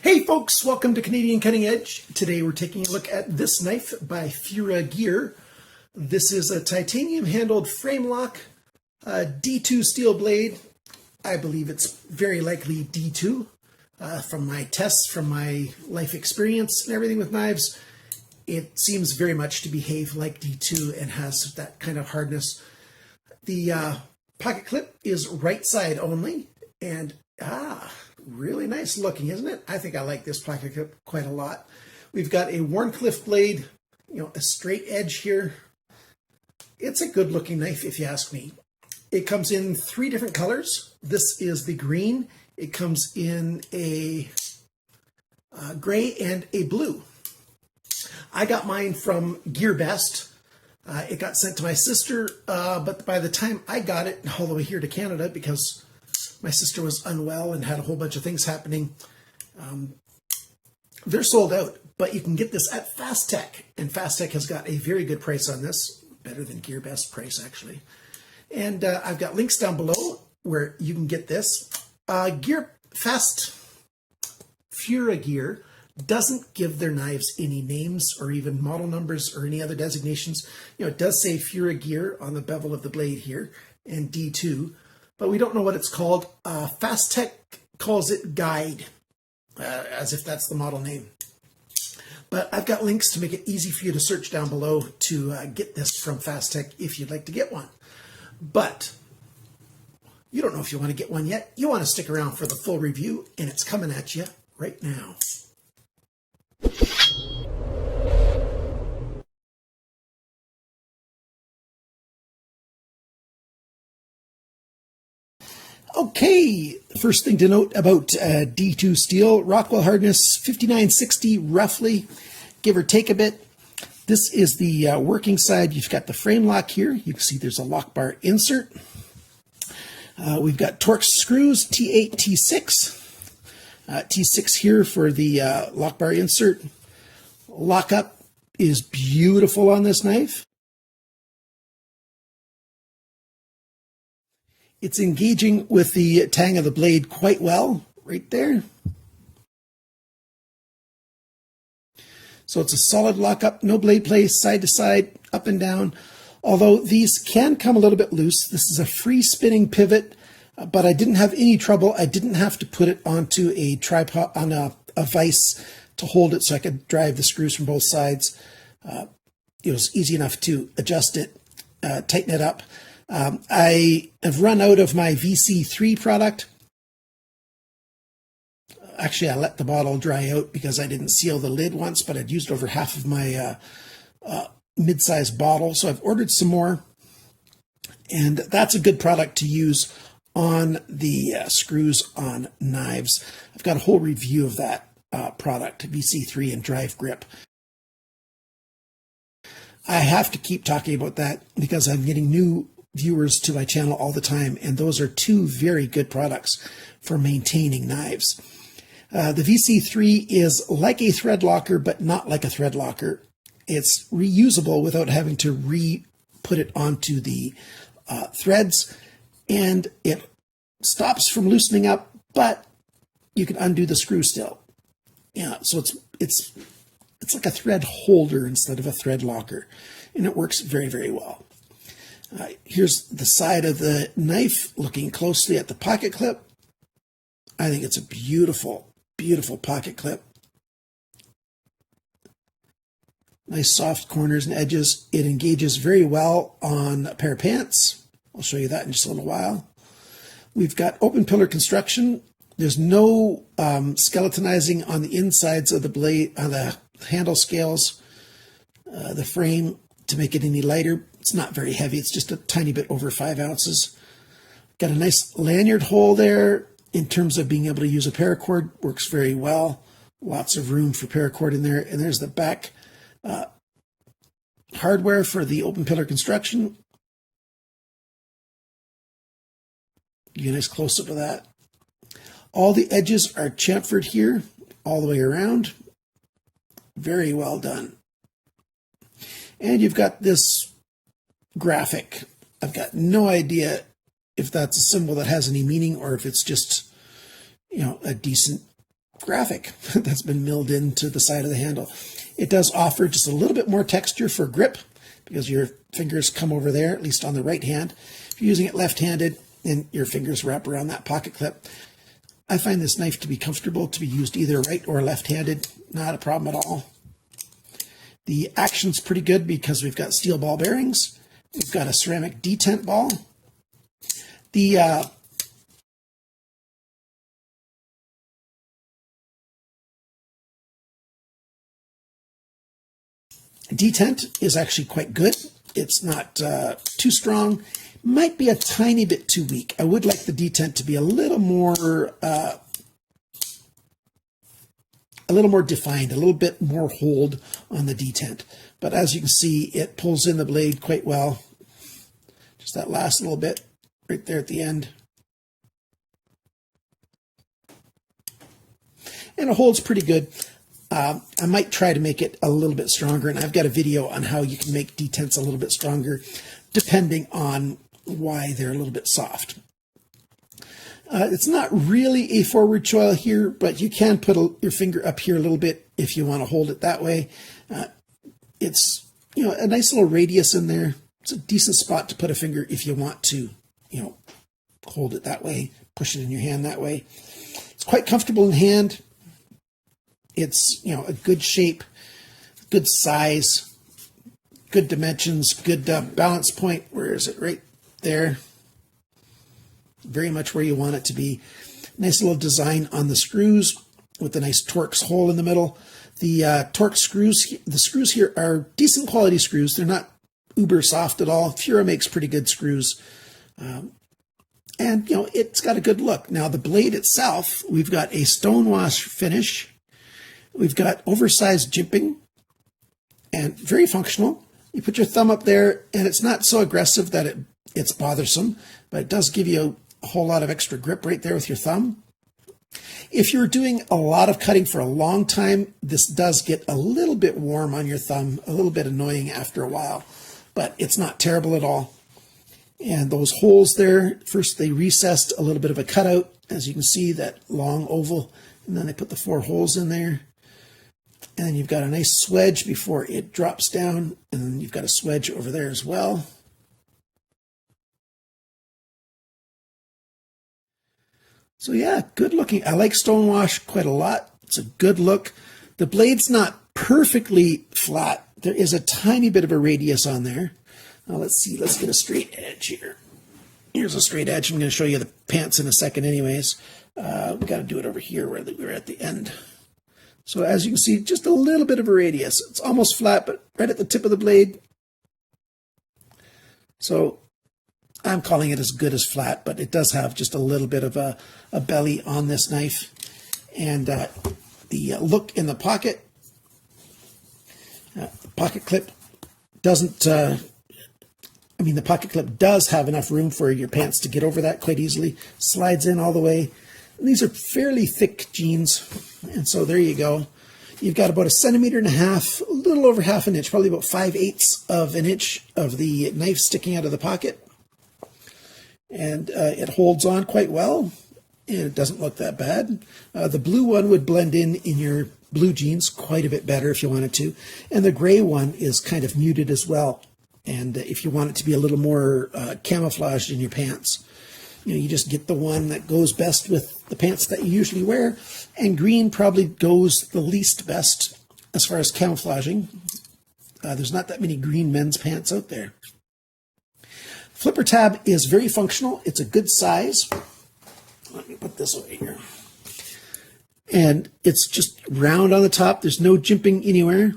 Hey folks, welcome to Canadian Cutting Edge. Today we're taking a look at this knife by Fura-gear. This is a titanium handled frame lock, D2 steel blade. I believe it's very likely D2. From my tests, from my life experience and everything with knives, it seems very much to behave like D2 and has that kind of hardness. The pocket clip is right side only, and really nice looking, isn't it? I think I like this pocket clip quite a lot. We've got a Wharncliffe blade, a straight edge here. It's a good looking knife if you ask me. It comes in 3 different colors. This is the green. It comes in a gray and a blue. I got mine from GearBest. It got sent to my sister, but by the time I got it all the way here to Canada, because my sister was unwell and had a whole bunch of things happening, they're sold out. But you can get this at Fast Tech, and Fast Tech has got a very good price on this, better than GearBest price actually. And I've got links down below where you can get this. Fura-gear doesn't give their knives any names or even model numbers or any other designations. It does say Fura-gear on the bevel of the blade here and D2, but we don't know what it's called. Fast Tech calls it Guide, as if that's the model name. But I've got links to make it easy for you to search down below to get this from Fast Tech if you'd like to get one. But you don't know if you want to get one yet. You want to stick around for the full review, and it's coming at you right now. Okay, first thing to note about D2 steel, Rockwell hardness 5960 roughly, give or take a bit. This is the working side. You've got the frame lock here. You can see there's a lock bar insert. We've got Torx screws, T8, T6. T6 here for the lock bar insert. Lockup is beautiful on this knife. It's engaging with the tang of the blade quite well, right there. So it's a solid lockup, no blade play, side to side, up and down. Although these can come a little bit loose. This is a free spinning pivot, but I didn't have any trouble. I didn't have to put it onto a tripod, on a vise to hold it so I could drive the screws from both sides. It was easy enough to adjust it, tighten it up. I have run out of my VC3 product. Actually, I let the bottle dry out because I didn't seal the lid once, but I'd used over half of my mid-sized bottle. So I've ordered some more, and that's a good product to use on the screws on knives. I've got a whole review of that product, VC3 and Drive Grip. I have to keep talking about that because I'm getting new viewers to my channel all the time, and those are 2 very good products for maintaining knives. The VC3 is like a thread locker, but not like a thread locker. It's reusable without having to re-put it onto the threads, and it stops from loosening up, but you can undo the screw still. So it's like a thread holder instead of a thread locker, and it works very, very well. Here's the side of the knife, looking closely at the pocket clip. I think it's a beautiful, beautiful pocket clip. Nice soft corners and edges. It engages very well on a pair of pants. I'll show you that in just a little while. We've got open pillar construction. There's no skeletonizing on the insides of the blade, on the handle scales, the frame to make it any lighter. It's not very heavy. It's just a tiny bit over 5 ounces. Got a nice lanyard hole there in terms of being able to use a paracord. Works very well. Lots of room for paracord in there. And there's the back hardware for the open pillar construction. Give you a nice close-up of that. All the edges are chamfered here all the way around. Very well done. And you've got this graphic. I've got no idea if that's a symbol that has any meaning or if it's just, a decent graphic that's been milled into the side of the handle. It does offer just a little bit more texture for grip because your fingers come over there, at least on the right hand. If you're using it left-handed, then your fingers wrap around that pocket clip. I find this knife to be comfortable to be used either right or left-handed. Not a problem at all. The action's pretty good because we've got steel ball bearings. We've got a ceramic detent ball. The detent is actually quite good. It's not too strong. Might be a tiny bit too weak. I would like the detent to be a little more defined, a little bit more hold on the detent. But as you can see, it pulls in the blade quite well. Just that last little bit right there at the end. And it holds pretty good. I might try to make it a little bit stronger, and I've got a video on how you can make detents a little bit stronger depending on why they're a little bit soft. It's not really a forward choil here, but you can put your finger up here a little bit if you want to hold it that way. It's a nice little radius in there. It's a decent spot to put a finger if you want to hold it that way, push it in your hand that way. It's quite comfortable in hand. It's a good shape, good size, good dimensions, good balance point. Where is it? Right there. Very much where you want it to be. Nice little design on the screws with a nice Torx hole in the middle. The Torx screws, the screws here are decent quality screws. They're not uber soft at all. Fura makes pretty good screws. And it's got a good look. Now the blade itself, we've got a stonewash finish. We've got oversized jimping and very functional. You put your thumb up there and it's not so aggressive that it's bothersome, but it does give you a whole lot of extra grip right there with your thumb. If you're doing a lot of cutting for a long time, this does get a little bit warm on your thumb, a little bit annoying after a while, but it's not terrible at all. And those holes there, first they recessed a little bit of a cutout, as you can see, that long oval, and then they put the 4 holes in there. And then you've got a nice swedge before it drops down, and then you've got a swedge over there as well. So yeah, good looking. I like stonewash quite a lot. It's a good look. The blade's not perfectly flat. There is a tiny bit of a radius on there. Now let's see, let's get a straight edge here. Here's a straight edge. I'm going to show you the pants in a second anyways. We've got to do it over here where we're at the end. So as you can see, just a little bit of a radius. It's almost flat, but right at the tip of the blade. So I'm calling it as good as flat, but it does have just a little bit of a belly on this knife. And the look in the pocket, the pocket clip doesn't, the pocket clip does have enough room for your pants to get over that quite easily. Slides in all the way. And these are fairly thick jeans, and so there you go. You've got about 1.5 centimeters, a little over half an inch, probably about 5/8 of an inch of the knife sticking out of the pocket. And it holds on quite well, and it doesn't look that bad. The blue one would blend in your blue jeans quite a bit better if you wanted to. And the gray one is kind of muted as well. And if you want it to be a little more camouflaged in your pants, you just get the one that goes best with the pants that you usually wear. And green probably goes the least best as far as camouflaging. There's not that many green men's pants out there. Flipper tab is very functional. It's a good size. Let me put this away here. And it's just round on the top. There's no jimping anywhere.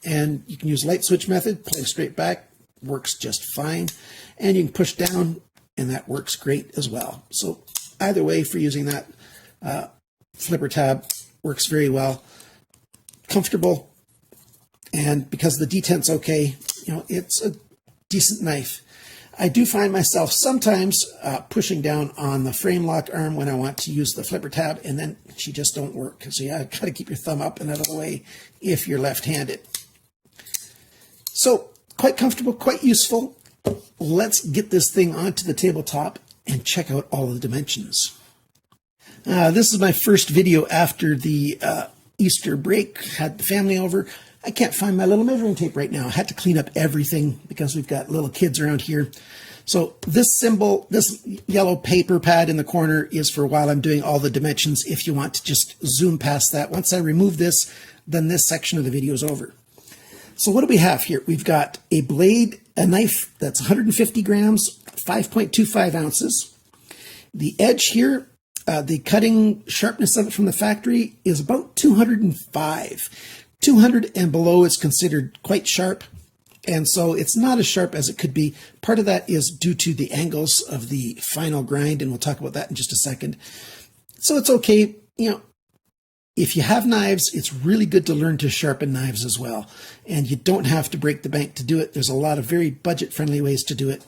And you can use light switch method, play straight back, works just fine. And you can push down, and that works great as well. So either way for using that, flipper tab works very well. Comfortable, and because the detent's okay, it's a decent knife. I do find myself sometimes pushing down on the frame lock arm when I want to use the flipper tab, and then she just don't work. So yeah, got to keep your thumb up and out of the way if you're left-handed. So quite comfortable, quite useful. Let's get this thing onto the tabletop and check out all of the dimensions. This is my first video after the Easter break. Had the family over. I can't find my little measuring tape right now. I had to clean up everything because we've got little kids around here. So this symbol, this yellow paper pad in the corner is for while I'm doing all the dimensions. If you want to just zoom past that. Once I remove this, then this section of the video is over. So what do we have here? We've got a blade, a knife that's 150 grams, 5.25 ounces. The edge here, the cutting sharpness of it from the factory is about 205. 200 and below is considered quite sharp. And so it's not as sharp as it could be. Part of that is due to the angles of the final grind, and we'll talk about that in just a second. So it's okay. You know, if you have knives, it's really good to learn to sharpen knives as well. And you don't have to break the bank to do it. There's a lot of very budget-friendly ways to do it.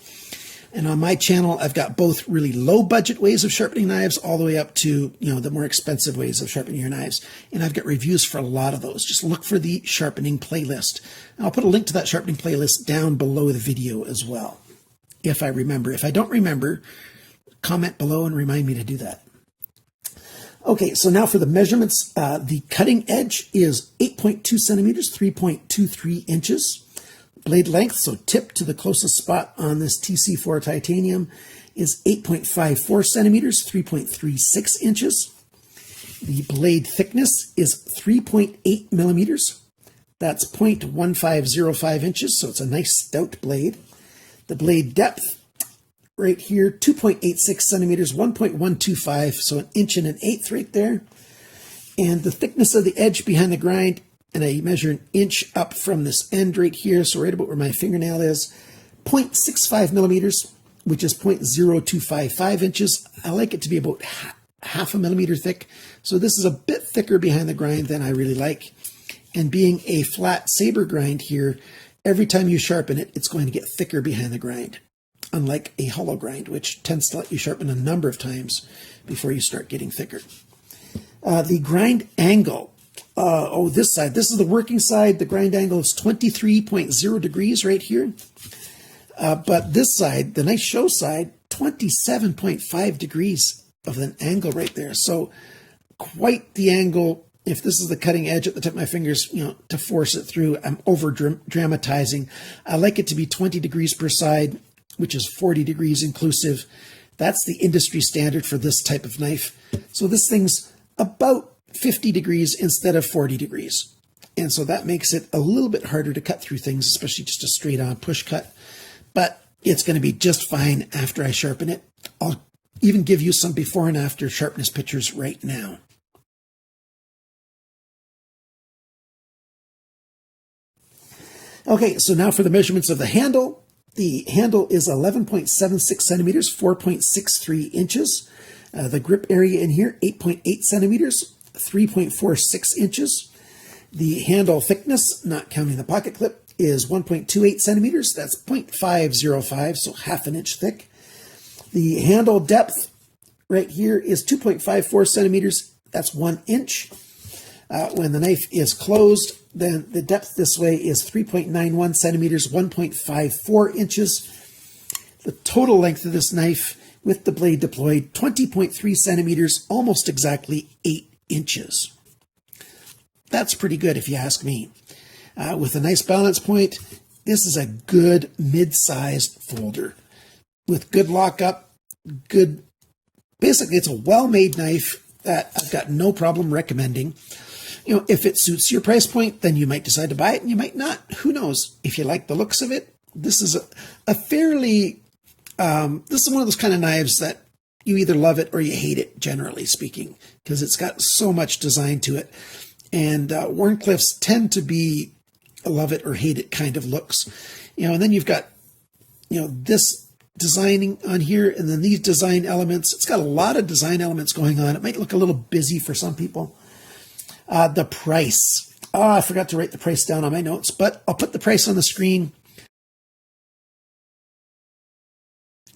And on my channel, I've got both really low budget ways of sharpening knives all the way up to, you know, the more expensive ways of sharpening your knives. And I've got reviews for a lot of those. Just look for the sharpening playlist. And I'll put a link to that sharpening playlist down below the video as well, if I remember. If I don't remember, comment below and remind me to do that. Okay, so now for the measurements. The cutting edge is 8.2 centimeters, 3.23 inches. Blade length, so tip to the closest spot on this TC4 titanium, is 8.54 centimeters, 3.36 inches. The blade thickness is 3.8 millimeters. That's 0.1505 inches, so it's a nice stout blade. The blade depth, right here, 2.86 centimeters, 1.125, so 1 1/8 inches right there. And the thickness of the edge behind the grind, and I measure 1 inch up from this end right here, so right about where my fingernail is, 0.65 millimeters, which is 0.0255 inches. I like it to be about half a millimeter thick. So this is a bit thicker behind the grind than I really like. And being a flat saber grind here, every time you sharpen it, it's going to get thicker behind the grind, unlike a hollow grind, which tends to let you sharpen a number of times before you start getting thicker. The grind angle. This side. This is the working side. The grind angle is 23.0 degrees right here. But this side, the nice show side, 27.5 degrees of an angle right there. So quite the angle. If this is the cutting edge at the tip of my fingers, you know, to force it through, I'm over dramatizing. I like it to be 20 degrees per side, which is 40 degrees inclusive. That's the industry standard for this type of knife. So this thing's about 50 degrees instead of 40 degrees. And so that makes it a little bit harder to cut through things, especially just a straight on push cut. But it's going to be just fine after I sharpen it. I'll even give you some before and after sharpness pictures right now. Okay, so now for the measurements of the handle. The handle is 11.76 centimeters, 4.63 inches. The grip area in here, 8.8 centimeters. 3.46 inches. The handle thickness, not counting the pocket clip, is 1.28 centimeters. That's 0.505, so half an inch thick. The handle depth right here is 2.54 centimeters. That's 1 inch. When the knife is closed, then the depth this way is 3.91 centimeters, 1.54 inches. The total length of this knife with the blade deployed, 20.3 centimeters, almost exactly 8 inches. That's pretty good if you ask me. With a nice balance point, this is a good mid-sized folder with good lockup, good. Basically, it's a well-made knife that I've got no problem recommending. You know, if it suits your price point, then you might decide to buy it and you might not. Who knows? If you like the looks of it, this is a fairly, this is one of those kind of knives that you either love it or you hate it, generally speaking, because it's got so much design to it. And Wharncliffes tend to be a love it or hate it kind of looks. You know, and then you've got, you know, this designing on here and then these design elements. It's got a lot of design elements going on. It might look a little busy for some people. The price. Oh, I forgot to write the price down on my notes, but I'll put the price on the screen.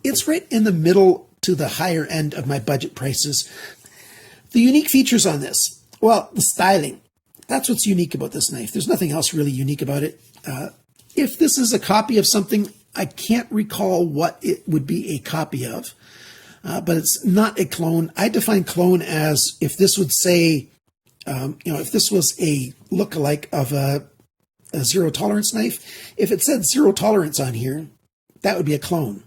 It's right in the middle to the higher end of my budget prices. The unique features on this, well, the styling. That's what's unique about this knife. There's nothing else really unique about it. If this is a copy of something, I can't recall what it would be a copy of. but it's not a clone. I define clone as if this would say, if this was a lookalike of a zero tolerance knife, if it said zero tolerance on here, that would be a clone.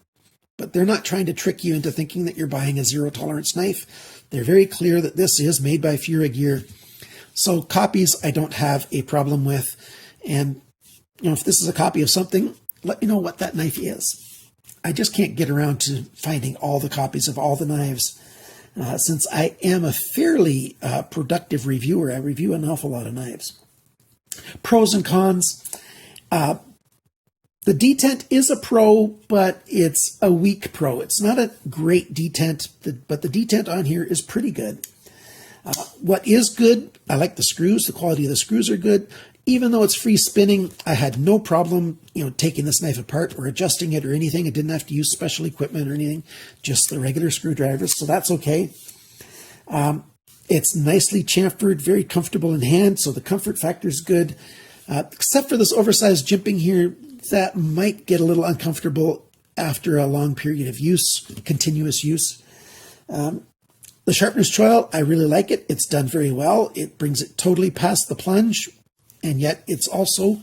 But they're not trying to trick you into thinking that you're buying a zero tolerance knife. They're very clear that this is made by fura-gear. So copies I don't have a problem with. And if this is a copy of something, let me know what that knife is. I just can't get around to finding all the copies of all the knives. Since I am a fairly productive reviewer, I review an awful lot of knives. Pros and cons. The DETENT is a pro, but it's a weak pro. It's not a great DETENT, but the DETENT on here is pretty good. What is good, I like the screws. The quality of the screws are good. Even though it's free spinning, I had no problem, taking this knife apart or adjusting it or anything. I didn't have to use special equipment or anything, just the regular screwdrivers, so that's okay. It's nicely chamfered, very comfortable in hand, so the comfort factor is good. Except for this oversized jimping here, that might get a little uncomfortable after a long period of use, continuous use. The sharpener's choil, I really like it. It's done very well. It brings it totally past the plunge, and yet it's also,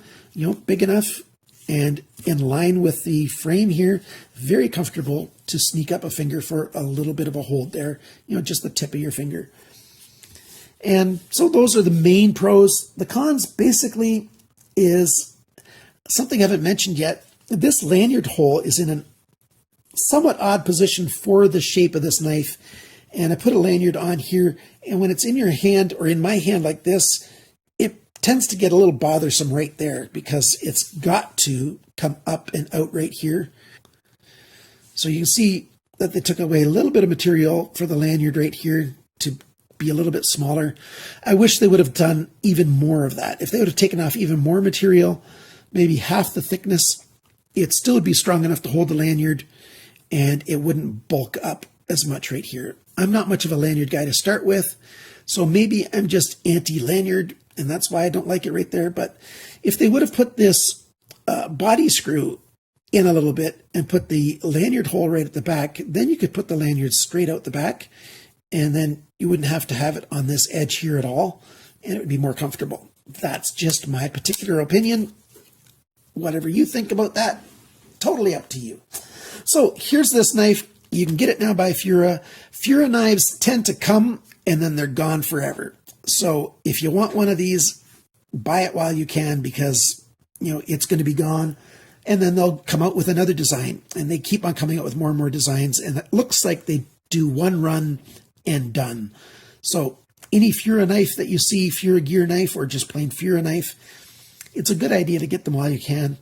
big enough and in line with the frame here, very comfortable to sneak up a finger for a little bit of a hold there, just the tip of your finger. And so those are the main pros. The cons basically is something I haven't mentioned yet. This lanyard hole is in a somewhat odd position for the shape of this knife. And I put a lanyard on here, and when it's in your hand or in my hand like this, it tends to get a little bothersome right there because it's got to come up and out right here. So you can see that they took away a little bit of material for the lanyard right here to be a little bit smaller. I wish they would have done even more of that. If they would have taken off even more material, maybe half the thickness, it still would be strong enough to hold the lanyard and it wouldn't bulk up as much right here. I'm not much of a lanyard guy to start with, so maybe I'm just anti-lanyard and that's why I don't like it right there. But if they would have put this body screw in a little bit and put the lanyard hole right at the back, then you could put the lanyard straight out the back and then you wouldn't have to have it on this edge here at all and it would be more comfortable. That's just my particular opinion. Whatever you think about that, totally up to you. So here's this knife. You can get it now by Fura. Fura knives tend to come and then they're gone forever. So if you want one of these, buy it while you can because, it's going to be gone. And then they'll come out with another design. And they keep on coming out with more and more designs. And it looks like they do one run and done. So any Fura knife that you see, fura-gear knife or just plain Fura knife, it's a good idea to get them while you can.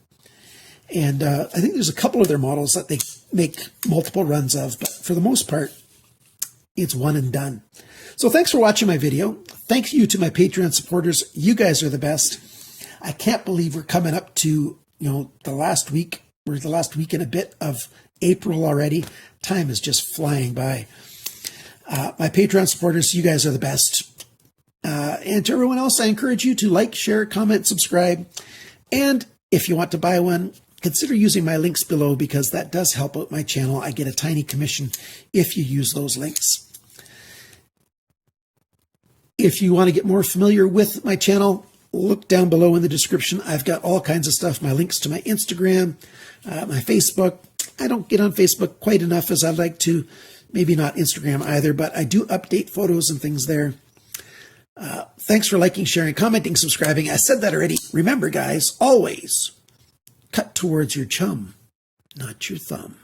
And I think there's a couple of their models that they make multiple runs of, but for the most part, it's one and done. So thanks for watching my video. Thank you to my Patreon supporters. You guys are the best. I can't believe we're coming up to, the last week. We're the last week and a bit of April already. Time is just flying by. My Patreon supporters, you guys are the best. And to everyone else, I encourage you to like, share, comment, subscribe. And if you want to buy one, consider using my links below because that does help out my channel. I get a tiny commission if you use those links. If you want to get more familiar with my channel, look down below in the description. I've got all kinds of stuff, my links to my Instagram, my Facebook. I don't get on Facebook quite enough as I'd like to. Maybe not Instagram either, but I do update photos and things there. Thanks for liking, sharing, commenting, subscribing. I said that already. Remember, guys, always cut towards your chum, not your thumb.